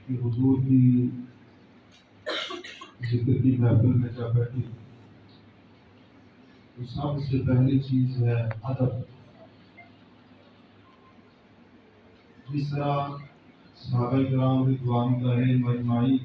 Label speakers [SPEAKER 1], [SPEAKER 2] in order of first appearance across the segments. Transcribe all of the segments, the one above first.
[SPEAKER 1] کہ حضور کی ذکر کی محفل میں جب بیٹھی تو سب سے پہلی چیز ہے ادب. جس طرح صحابہ کرام رضوان اللہ اجمعین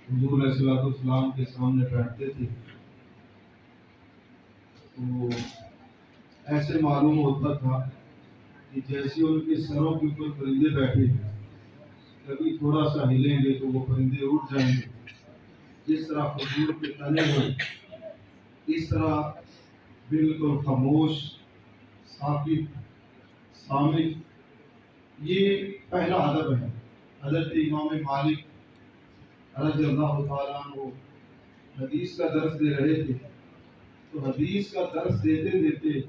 [SPEAKER 1] حضور علیہ السلام کے سامنے بیٹھتے تھے تو ایسے معلوم ہوتا تھا کہ جیسے ان کے سروں کے اوپر پرندے بیٹھے ہیں، کبھی تھوڑا سا ہلیں گے تو وہ پرندے اٹھ جائیں گے. جس طرح حضور کے تنے ہوئے اس طرح بالکل خاموش ثابت سامت. یہ پہلا ادب ہے. حضرت امام مالک رضی اللہ تعالیٰ عنہ حدیث کا درس دے رہے تھے تو حدیث کا درس دیتے دیتے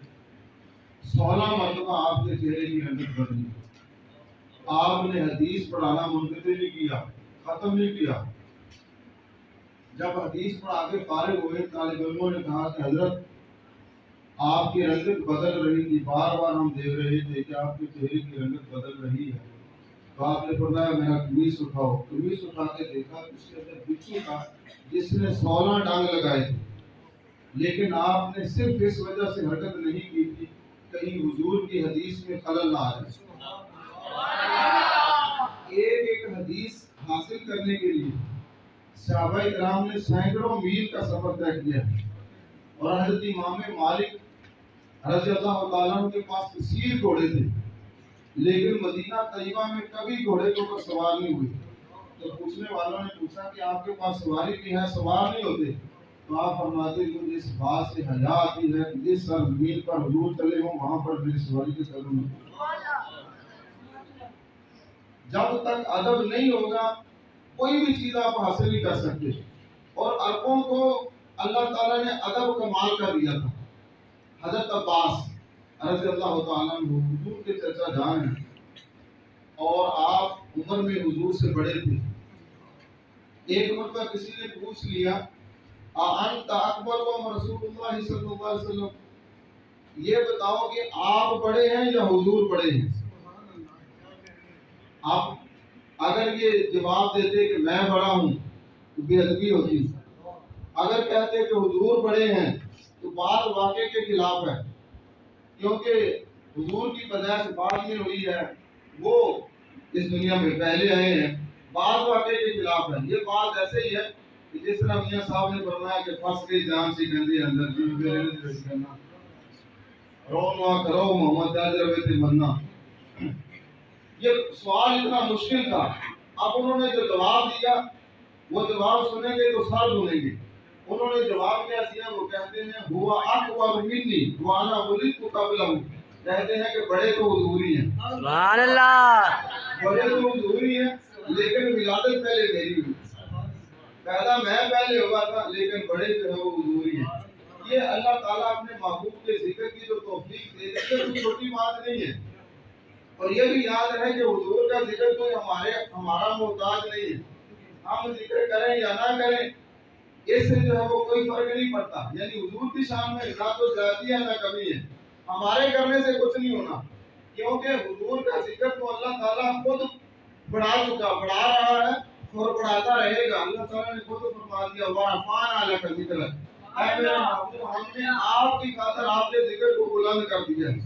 [SPEAKER 1] 16 مرتبہ آپ کے چہرے کی رنگت بدلی. آپ نے حدیث پڑھانا منقطع نہیں کیا، ختم نہیں کیا. جب حدیث پڑھا کے فارغ ہوئے طالب علموں نے کہا کہ حضرت آپ کی رنگت بدل رہی تھی، بار بار ہم دیکھ رہے تھے کہ آپ کے چہرے کی رنگت بدل رہی ہے. تو آپ نے فرمایا میرا قمیص اٹھاؤ. قمیص اٹھا کے دیکھا اس کے اندر بچھو تھا جس نے 16 ڈانگ لگائے تھے، لیکن آپ نے صرف اس وجہ سے حرکت نہیں کی تھی کہیں حضور کی حدیث میں خلل نہ آ جائے. ایک ایک حدیث حاصل کرنے کے لیے صحابہ کرام نے سینکڑوں میل کا سفر طے کیا. اور حضرت امام مالک رضی اللہ تعالیٰ عنہ کے پاس کثیر گھوڑے تھے، لیکن مدینہ طیبہ میں کبھی گھوڑے کے اوپر سوار نہیں ہوئے. تو پوچھنے والوں نے پوچھا کہ آپ کے پاس سواری بھی ہے، سوار نہیں ہوتے؟ تو آپ فرماتے مجھے اس بات سے حیا آتی ہے کہ جس زمین پر حضور چلے ہوں وہاں پر میری سواری کے قدم نہیں. جب تک ادب نہیں ہوگا کوئی بھی چیز آپ حاصل نہیں کر سکتے. اور عربوں کو اللہ تعالیٰ نے ادب کمال کر دیا تھا. حضرت عباس رضی اللہ تعالیٰ عنہ حضور کے چچا جان ہیں اور آپ عمر میں حضور سے بڑے تھے. ایک مرتبہ کسی نے پوچھ لیا انت اکبر و رسول اللہ صلی اللہ علیہ وسلم، یہ بتاؤ کہ آپ بڑے ہیں یا حضور بڑے ہیں؟ آپ اگر یہ جواب دیتے کہ میں بڑا ہوں تو بے ادبی ہوتی. اگر کہتے کہ حضور بڑے ہیں تو بات واقعے کے خلاف ہے، کیونکہ حضور کی پیدائش بعد میں ہوئی ہے، وہ اس دنیا میں پہلے آئے ہیں. بات واقعے کے خلاف ہے. یہ بات ایسے ہی ہے کہ جس طرح میاں صاحب نے فرمایا کہ پھنس گئی جان سی گندی اندر جی میرے نے کرنا رونا کرو محمد تاجر تھے مرنا. یہ سوال اتنا مشکل تھا. اب انہوں نے جو جواب دیا وہ جواب سنیں گے تو سر دھونیں گے. انہوں نے جواب کیا دیا؟ وہ کہتے ہیں ہوا اکبر منی وانا ولدت قبلہ، کہتے ہیں کہ بڑے تو حضور ہی ہیں.
[SPEAKER 2] سبحان اللہ.
[SPEAKER 1] بڑے تو حضور ہی ہیں لیکن ولادت پہلے میری ہوئی. پیدا میں پہلے ہوا تھا لیکن بڑے جو ہے وہ حضور ہی ہیں. یہ اللہ تعالیٰ اپنے محبوب کے ذکر کی جو توفیق دے دیتے ہیں چھوٹی بات نہیں ہے. اور یہ بھی یاد رہے کہ حضور کا ذکر کوئی ہمارا محتاج نہیں ہے. ہم ذکر کریں یا نہ کریں اس سے جو ہے وہ کوئی فرق نہیں پڑتا. یعنی حضور کی شان میں نہ تو زیادتی ہے نہ کمی ہے. ہمارے کرنے سے کچھ نہیں ہونا، کیونکہ حضور کا ذکر تو اللہ تعالیٰ خود بڑھا رہا ہے اور بڑھاتا رہے گا. اللہ تعالیٰ نے خود فرما دیا وَرَفَعْنَا لَكَ ذِكْرَكَ، اے میرے محبوب ہم نے آپ کی خاطر آپ کے ذکر کو بلند کر دیا ہے.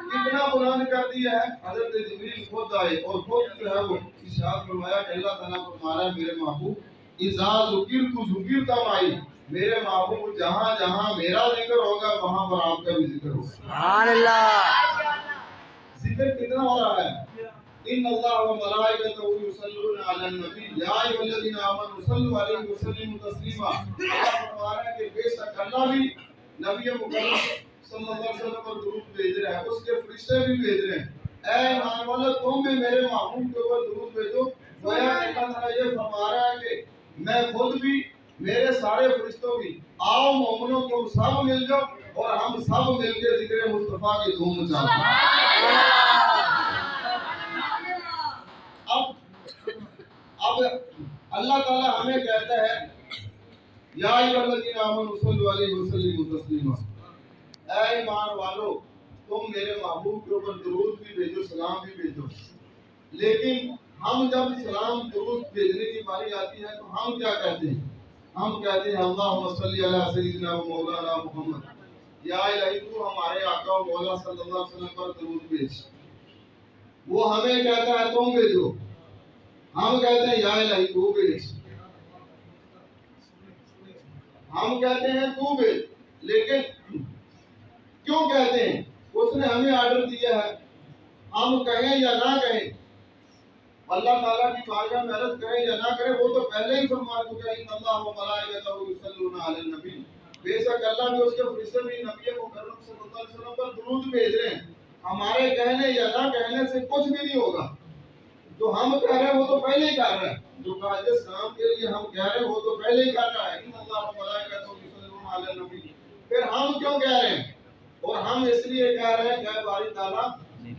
[SPEAKER 1] کتنا بلند کر دیا ہے؟ حضرت جبریل خود آئے اور خود جو ہے وہ ارشاد فرمایا کہ اللہ تعالیٰ فرما رہا ہے میرے محبوب اذا ذکرت ذکرت معی، میرے محبوب جہاں جہاں میرا ذکر ہوگا وہاں پر آپ کا بھی ذکر ہوگا.
[SPEAKER 2] سبحان اللہ.
[SPEAKER 1] ذکر کتنا ہو رہا ہے؟ ان اللہ و ملائکتہ یصلون علی النبی یا ایھا الذین آمنوا صلوا علیہ وسلموا تسلیما. اللہ فرما رہا ہے کہ بے شک اللہ بھی نبی مکرم صلی اللہ علیہ وسلم پر درود بھیج رہے ہیں، اس کے فرشتے بھی بھیج رہے ہیں. اے ایمان والو تم بھی میرے محبوب کے اوپر درود بھیجو. گویا اللہ تعالیٰ یہ فرما رہا ہے کہ میں خود بھی میرے سارے فرشتوں بھی آؤ مومنوں تم سب مل جاؤ اور ہم سب مل کے ذکر مصطفیٰ کی دھوم مچاتے ہیں. اب اللہ تعالیٰ ہمیں کہتا ہے یا ایھا الذین آمنوا صلوا علیہ وسلموا تسلیما، اے ایمان والو تم میرے محبوب کے اوپر درود بھی بھیجو، سلام بھی بھیجو. لیکن ہم جب سلام درود بھیجنے کی باری آتی ہے تو ہم کیا کہتے ہیں؟ ہم کہتے ہیں اللہم صلی علی سیدنا و مولانا محمد، یا الہی تو ہمارے آقا و مولا صلی اللہ علیہ وسلم پر درود بھیج۔ وہ ہمیں کہتا ہے تم بھیجو، ہم کہتے ہیں یا الہی تو بھیج، ہم کہتے ہیں تو بھیج، لیکن کیوں کہتے ہیں؟ اس نے ہمیں آرڈر دیا ہے، ہم کہیں یا نہ کہیں، اللہ تعالیٰ کی بارگاہ میں عرض کریں یا نہ کریں، وہ تو پہلے ہی فرما چکا ہے ان اللہ و ملائکتہ یصلون علی النبی، بے شک اللہ بھی اس کے فرشتے بھی نبی مکرم صلی اللہ علیہ وسلم پر درود بھیج رہے ہیں۔ ہمارے کہنے یا نہ کہنے سے کچھ بھی نہیں ہوگا، جو ہم کہہ رہے ہیں وہ تو پہلے ہی کر رہا ہے، جو قائد سلام کے لیے ہم کہہ رہے ہیں وہ تو پہلے ہی کر رہا ہے ان اللہ و ملائکتہ یصلون علی النبی، پھر ہم کیوں کہہ رہے ہیں؟ اور ہم اس لیے کہہ رہے ہیں کہ باری تعالیٰ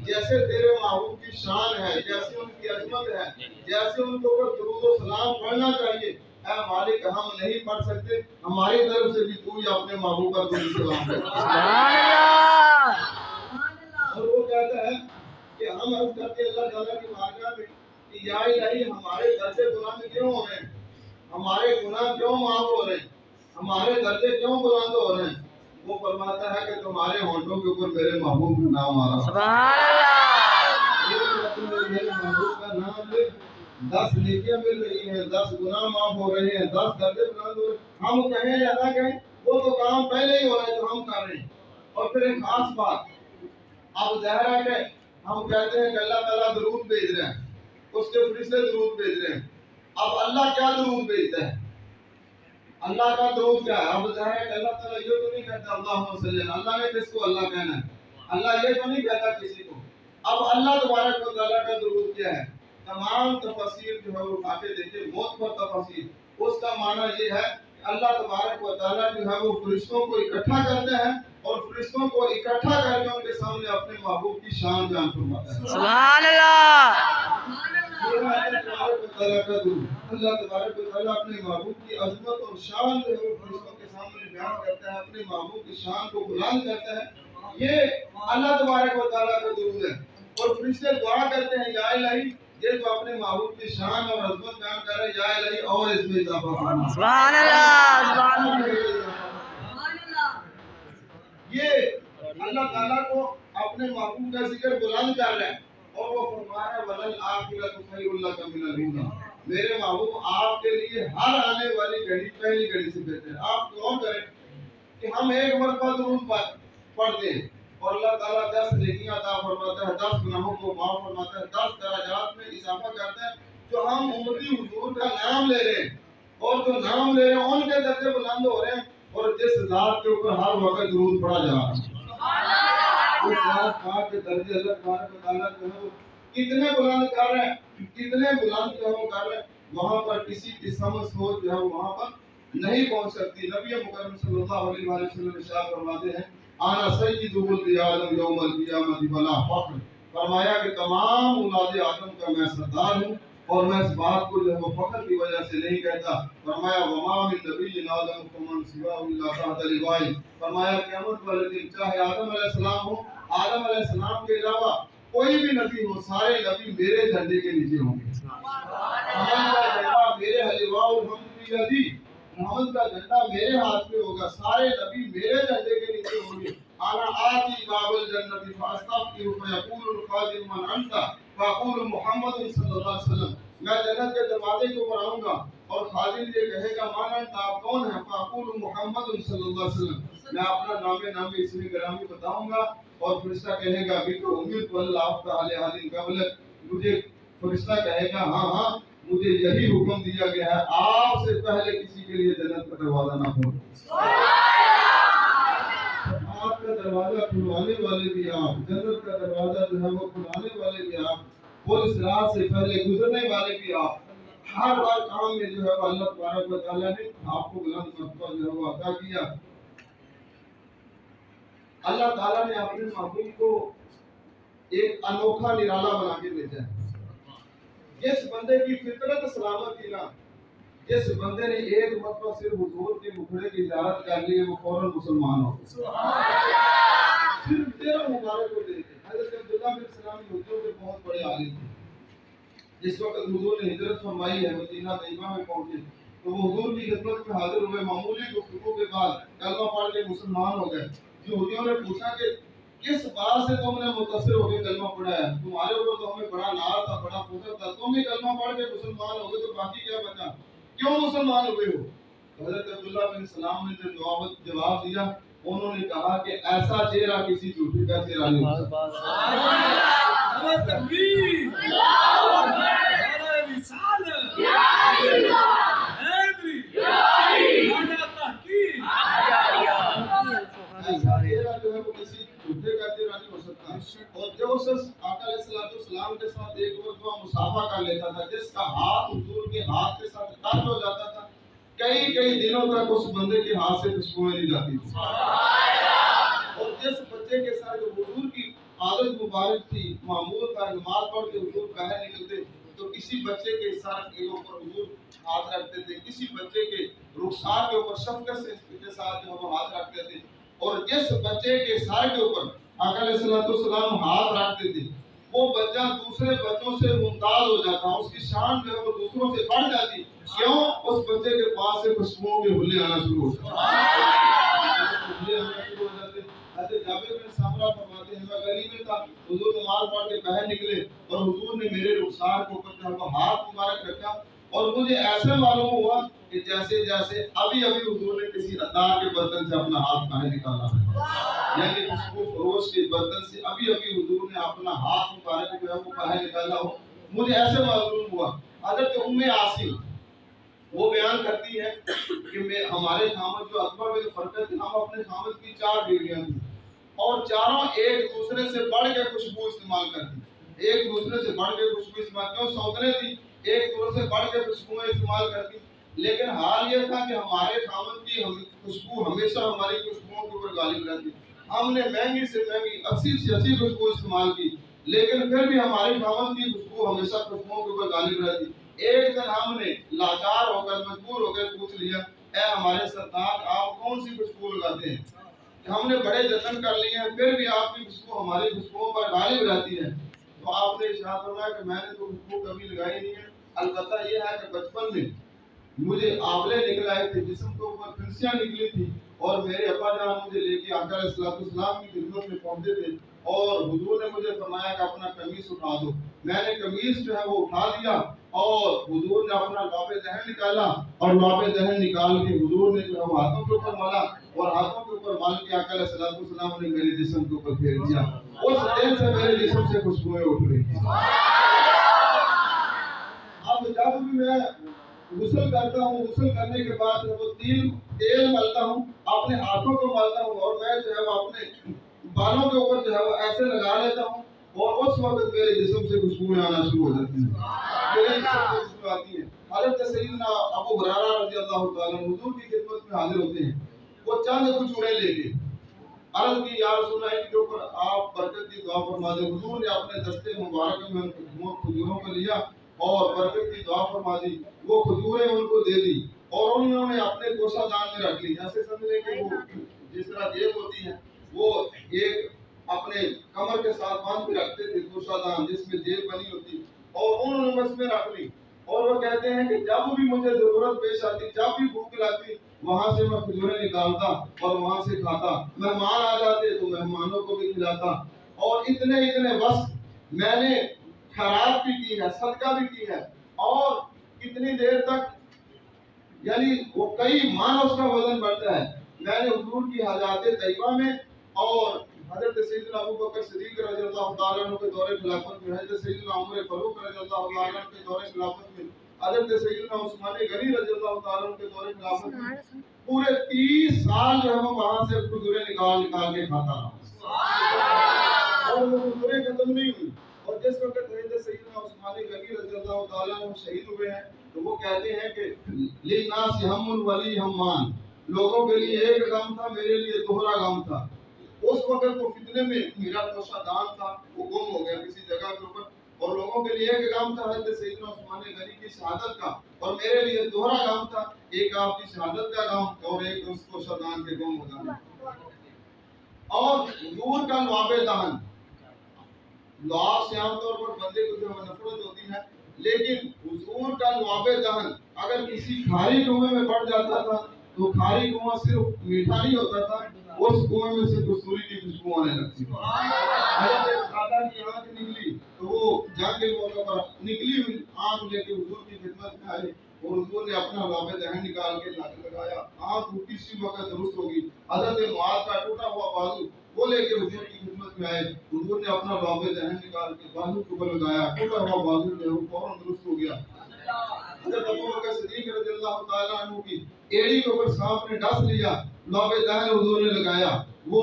[SPEAKER 1] جیسے تیرے محبوب کی شان ہے، جیسے ان کی عظمت ہے، جیسے ان کو درود و سلام پڑھنا چاہیے، اے مالک ہم نہیں پڑھ سکتے، ہماری طرف سے بھی تو ہی اپنے محبوب پر درود و سلام پڑھ۔
[SPEAKER 2] سبحان اللہ۔
[SPEAKER 1] اور وہ کہتا ہے کہ ہم عرض کرتے ہیں اللہ تعالیٰ کی بارگاہ میں کہ یا الہی ہمارے درجے بلند کیوں ہو رہے ہیں، ہمارے گناہ کیوں معاف ہو رہے ہیں، ہمارے درجے کیوں بلند ہو رہے ہیں؟ وہ فرماتا ہے کہ تمہارے ہونٹوں کے اوپر میرے محبوب کا نام آ رہا ہے،
[SPEAKER 2] سبحان اللہ۔
[SPEAKER 1] میرے محبوب کا نام لے، 10 نیکیاں مل رہی ہیں، 10 گناہ معاف ہو رہے ہیں، 10 درجے بلند ہو رہے ہیں، ہم کہیں یا نہ کہیں وہ تو کام پہلے ہی ہو رہا ہے جو ہم کر رہے ہیں۔ اور پھر ایک خاص بات، اب ظاہر ہے کہ ہم کہتے ہیں کہ اللہ تعالیٰ درود بھیج رہے ہیں، اس کے فرشتے درود بھیج رہے ہیں، اب اللہ کیا درود بھیجتا ہے؟ اللہ کا درود کیا ہے؟ اب ظاہر ہے کہ اللہ تعالیٰ یہ تو نہیں کہتا اللہم صلی علی، اللہ نے کس کو اللہ کہنا ہے؟ اللہ یہ تو نہیں کہتا کسی کو۔ اب اللہ تبارک و تعالیٰ کا درود کیا ہے؟ تمام تفاسیر جو ہے وہ اٹھا کے دیکھیں، موت پر تفاسیر، اس کا معنی یہ ہے کہ اللہ تبارک و تعالیٰ جو ہے وہ فرشتوں کو اکٹھا کرتے ہیں اور فرشتوں کو اکٹھا کر کے ان کے سامنے اپنے محبوب کی شان بیان فرماتا ہے۔
[SPEAKER 2] سبحان اللہ۔
[SPEAKER 1] اللہ تبارک و تعالیٰ کا درود، اللہ تبارک و تعالیٰ اپنے محبوب کی عظمت اور شان جو ہے وہ فرشتوں کے سامنے بیان کرتا ہے، اپنے محبوب کی شان کو بلند کرتا ہے، یہ اللہ تبارک و تعالیٰ کا درود ہے۔ اور فرشتے دعا کرتے ہیں یا الہی یہ تو اپنے محبوب کی شان اور عظمت بیان کر رہے ہیں، یا الہی اور اس میں اضافہ فرما۔
[SPEAKER 2] سبحان اللہ۔ سبحان اللہ۔
[SPEAKER 1] یہ اللہ تعالیٰ کو اپنے محبوب کا ذکر بلند کر رہے ہیں اور وہ فرما رہا ہے وَلَلْآخِرَةُ خَيْرٌ لَكَ مِنَ الْأُولَىٰ، میرے محبوب آپ کے لیے ہر آنے والی گھڑی پہلی گھڑی سے بہتر ہے۔ آپ غور کریں کہ ہم ایک مرتبہ درود پڑھتے ہیں اور اللہ تعالیٰ 10 نیکیاں عطا فرماتا ہے، 10 گناہوں کو معاف فرماتا ہے، 10 درجات میں اضافہ کرتا ہے۔ جو ہم امتی حضور کا نام لے رہے ہیں اور جو نام لے رہے ہیں ان کے درجے بلند ہو رہے ہیں، اور جس ذات کے اوپر ہر وقت درود پڑھا جا رہا ہے اس ذات پاک کے درجے اللہ تبارک و تعالیٰ جو ہے وہ کتنے بلند کر رہے ہیں، کتنے بلند جو ہے وہ کر رہے ہیں، وہاں پر کسی کی سمجھ سوچ جو ہے وہاں پر نہیں پہنچ سکتی۔ نبی مکرم صلی اللہ علیہ وسلم ارشاد فرماتے ہیں آنا سید ولد آدم یوم القیامت بلا فخر، فرمایا کہ تمام اولاد آدم کا میں سردار ہوں اور میں اس بات کو جو ہے وہ فخر کی وجہ سے نہیں کہتا۔ فرمایا وما من نبی آدم فمن سوا الا تحت لواء، فرمایا قیامت والے دن چاہے آدم علیہ السلام ہو، آدم علیہ السلام کے علاوہ کوئی بھی نبی ہو، سارے نبی میرے جھنڈے کے نیچے ہوں گے۔ محمد کا جھنڈا میرے حلیواء الحمد بیدی، محمد کا جھنڈا میرے ہاتھ میں ہوگا، سارے نبی میرے جھنڈے کے نیچے ہوں گے۔ انا آتی باب الجنت فاستفتح فیقول الخازن من انت فاقول محمد صلی اللہ علیہ وسلم، میں جنت کے دروازے کے اوپر آؤں گا اور خازن یہ کہے گا من انت، آپ کون ہیں؟ فاقول محمد صلی اللہ علیہ وسلم، میں اپنا نام اسم گرامی بتاؤں گا اور فرشتہ کہے گا بھی تو امید واللہ افتح علی حدین قبل، مجھے فرشتہ کہے گا ہاں ہاں مجھے یہی حکم دیا گیا ہے آپ سے پہلے کسی کے لیے جنت کا دروازہ نہ کھولو۔ آپ کا دروازہ کھلوانے والے بھی آپ، جنت کا دروازہ جو ہے وہ کھلانے والے بھی آپ، پل صراط سے پہلے گزرنے والے بھی آپ، ہر کام میں جو ہے وہ اللہ تبارک و تعالیٰ نے آپ کو بلند مرتبہ جو ہے وہ عطا کیا۔ اللہ تعالیٰ نے اپنے محبوب کو ایک انوکھا نرالا بنا کے بھیجا ہے۔ جس بندے کی فطرت سلامت تھی نا، جس بندے نے ایک مرتبہ صرف حضور کے مکھڑے کی زیارت کر لی وہ فوراً مسلمان ہو صرف تیرا مبارک کو دیکھے۔ حضرت عبداللہ بن سلام یہودیوں کے بہت بڑے عالم تھے، جس وقت حضور نے ہجرت فرمائی ہے مدینہ طیبہ میں پہنچے تو وہ حضور کی خدمت میں حاضر ہوئے. معمولی گفتگو کے بعد کلمہ پڑھ کے مسلمان ہو گئے. یہودیوں نے پوچھا کہ کس بات سے تم نے متاثر ہو کے کلمہ پڑھا ہے؟ تمہارے اوپر تو ہمیں بڑا ناز تھا, بڑا فخر تھا, تم بھی کلمہ پڑھ کے مسلمان ہو گئے تو باقی کیا بچا, کیوں مسلمان ہوئے ہو؟ حضرت عبداللہ بن سلام نے جو جواب دیا, انہوں نے کہا کہ ایسا چہرہ کسی جھوٹے کا چہرہ نہیں ہو سکتا. ایسا چہرہ جو ہے وہ کسی جھوٹے کا چہرہ نہیں ہو سکتا. اور جو شخص آقا علیہ الصلوۃ والسلام کے ساتھ ایک مرتبہ مصافحہ کر لیتا تھا, جس کا ہاتھ حضور کے ہاتھ کے ساتھ ٹچ ہو جاتا تھا, کئی دنوں تک اس بندے کے ہاتھ سے خوشبوئیں نہیں جاتی تھی. اور جس بچے کے ساتھ جو حضور کی عادت مبارک تھی, معمول تھا, نماز پڑھ کے حضور باہر نکلتے تو کسی بچے کے سر کے اوپر حضور ہاتھ رکھتے تھے, کسی بچے کے رخسار کے اوپر شفقت سے ساتھ جو وہ ہاتھ رکھتے تھے. اور جس بچے کے سر کے اوپر آقا علیہ الصلوۃ والسلام ہاتھ رکھتے تھے, وہ بچہ دوسرے بچوں سے ممتاز ہو جاتا, اس کی شان جو ہے وہ دوسروں سے بڑھ جاتی. کیوں؟ اس بچے کے پاس سے خوشبوؤں کے حلے آنا شروع ہو جاتے. حضرت جابر بن سمرہ فرماتے ہیں, میں گلی میں تھا, حضور نماز پڑھ کے باہر نکلے اور حضور نے میرے رخسار کے اوپر جو ہے ہاتھ مبارک رکھا, اور مجھے ایسے معلوم ہوا کہ جیسے ابھی حضور نے کسی عطار کے برتن سے اپنا ہاتھ باہر نکالا, یعنی خوشبو فروش کے برتن سے ابھی حضور نے اپنا ہاتھ مبارک جو ہے وہ باہر نکالا ہو, مجھے ایسے معلوم ہوا. حضرت ام عاصم وہ بیان کرتی ہے کہ ہمارے خامد جو اکبر بن فرقد تھے, ہم اپنے خامد کی 4 بیویاں تھیں اور چاروں ایک دوسرے سے بڑھ کے خوشبو استعمال کرتی, ایک دوسرے سے بڑھ کے خوشبو استعمال, کیوں سوتنے تھی, ایک دوسرے سے بڑھ کے خوشبوئیں استعمال کرتی. لیکن حال یہ تھا کہ ہمارے خامد کی خوشبو ہمیشہ ہماری خوشبوؤں کے اوپر غالب رہتی. ہم نے مہنگی سے مہنگی 80 سے 80 خوشبو استعمال کی, لیکن پھر بھی ہمارے خامد کی خوشبو ہمیشہ خوشبوؤں کے اوپر غالب رہتی. ایک دن ہم نے لاچار ہو کر مجبور ہو کر پوچھ لیا, اے ہمارے سردار, آپ کون سی خوشبو لگاتے ہیں؟ ہم نے بڑے جتن کر لیے ہیں, پھر بھی آپ کی خوشبو ہماری خوشبوؤں پر غالب رہتی ہے. تو آپ نے ارشاد فرمایا کہ میں نے تو خوشبو کبھی لگائی نہیں ہے, البتہ یہ ہے کہ بچپن میں مجھے آبلے نکل آئے تھے, جسم کے اوپر پھنسیاں نکلی تھی, اور میرے ابا جان مجھے لے کے آقا علیہ الصلوۃ والسلام کی خدمت میں پہنچے تھے, اور حضور نے مجھے فرمایا کہ اپنا قمیص اٹھا دو. میں نے قمیص جو ہے وہ اٹھا دیا, اور حضور نے اپنا لعاب دہن نکالا, اور لعاب دہن نکال کے حضور نے جو ہے وہ ہاتھوں کے اوپر ملا, اور ہاتھوں کے اوپر مال کے آقا علیہ الصلوۃ والسلام نے میرے جسم کے اوپر پھیر دیا. اس دن سے میرے جسم سے خوشبوئیں اٹھ رہی تھیں. اب جب بھی میں غسل کرتا ہوں, غسل کرنے کے بعد وہ تیل ملتا ہوں, اپنے ہاتھوں کو ملتا ہوں, اور میں جو ہے وہ اپنے بالوں کے اوپر جو ہے وہ ایسے لگا لیتا ہوں, اور اس وقت میرے جسم سے خوشبوئیں آنا شروع ہو جاتی ہیں, میرے جسم سے خوشبو آتی ہے. حضرت سیدنا ابو ہریرہ رضی اللہ تعالیٰ عنہ حضور کی خدمت میں حاضر ہوتے ہیں, وہ چند کھجوریں لے کے عرض کی, یا رسول اللہ, ان کے اوپر آپ برکت کی دعا فرما دیں. حضور نے اپنے دستے مبارک میں کھجوروں کو لیا اور برکت کی دعا فرما دی. وہ کھجوریں ان کو دے دی, اور انہوں نے اپنے کوشہ دان میں رکھ لی. جیسے سمجھیں کہ وہ جس طرح جیب ہوتی ہے, وہ ایک اپنے کمر کے ساتھ باندھ کے رکھتے تھے کوشہ دان, جس میں جیب بنی ہوتی, اور انہوں نے بس میں رکھ لی. اور وہ کہتے ہیں کہ جب بھی مجھے ضرورت پیش آتی, جب بھی بھوک لگتی, وہاں سے میں کھجوریں نکالتا اور وہاں سے کھاتا. مہمان آ جاتے تو مہمانوں کو بھی کھلاتا. اور اتنے وقت میں نے خیرات بھی کی ہے, صدقہ بھی کی ہے, اور کتنی دیر تک, یعنی وہ کئی ماہ اس کا وزن بڑھتا ہے. میں نے حضور کی حاجات طیبہ میں اور حضرت سیدنا ابو بکر صدیق رضی اللہ تعالیٰ عنہ کے دور خلافت میں, حضرت سیدنا عمر فاروق رضی اللہ تعالیٰ عنہ کے دور خلافت میں, حضرت سیدنا عثمان غنی رضی اللہ تعالیٰ عنہ کے دور خلافت میں پورے 30 سال جو ہے وہ وہاں سے کھجوریں نکال کے کھاتا رہا, اور وہ کھجوریں ختم نہیں ہوئی. اور جس وقت حضرت سیدنا عثمان غنی رضی اللہ تعالیٰ عنہ شہید ہوئے ہیں, تو وہ کہتے ہیں کہ للناس ہم ولی ہمان, لوگوں کے لیے ایک غم تھا, میرے لیے دوہرا غم تھا. اس وقت وہ فتنے میں میرا کوشہ دان تھا, وہ گم ہو گیا کسی جگہ کے اوپر, اور لوگوں کے لیے ایک غم تھا حضرت سیدنا عثمان غنی کی شہادت کا, اور میرے لیے دوہرا غم تھا, ایک آپ کی شہادت کا غم اور ایک اس کوشہ دان کے گم ہو جانا. اور حضور کا لعاب دہن, لعاب سے عام طور پر بندے کو جو نفرت ہوتی ہے, لیکن حضور کا لعاب دہن اگر کسی کھاری کنویں میں پڑ جاتا تھا تو کھاری کنواں صرف میٹھا نہیں ہوتا تھا، اس کنویں میں سے کستوری کی خوشبو آنے لگتی تھی۔ حضرت سادہ کی آنکھ نکلی تو وہ جنگ کے موقع پر نکلی ہوئی آنکھ لے کے حضور کی خدمت میں آئے اور حضور نے اپنا لعاب دہن نکال کے لگایا، آنکھ اسی وقت درست ہوگی۔ حضرت معاذ کا ٹوٹا ہوا بازو وہ لے کے حضور کی خدمت میں آئے، حضور نے اپنا لعاب دہن نکال کے بازو کے اوپر لگایا، ٹوٹا ہوا بازو جو ہے وہ فوراً درست ہو گیا۔ حضرت ابو بکر صدیق رضی اللہ تعالیٰ عنہ کی ایڑی کے اوپر سانپ نے ڈس لیا، لعاب دہن حضور نے لگایا، وہ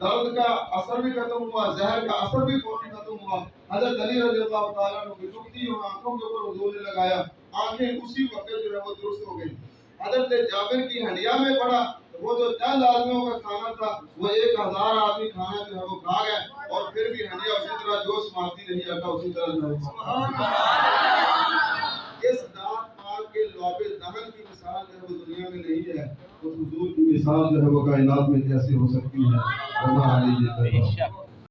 [SPEAKER 1] درد کا اثر بھی ختم ہوا، زہر کا اثر بھی فوراً ختم ہوا۔ حضرت علی رضی اللہ تعالیٰ عنہ کی دکھتی ہوئی آنکھوں کے اوپر حضور نے لگایا، آنکھیں اسی وقت جو ہے وہ درست ہو گئی۔ حضرت جابر کی ہنڈیا میں پڑا، وہ جو چند آدمیوں کا کھانا تھا وہ 1000 آدمی کھانا جو ہے وہ کھا گئے، اور پھر بھی ہنڈیا اسی طرح جوش مارتی رہی، آٹا اسی طرح جو ہے۔ اس ذات پاک کے لعاب دہن کی مثال جو ہے وہ دنیا میں نہیں ہے، اس حضور کی مثال جو ہے وہ کائنات میں کیسے ہو سکتی ہے؟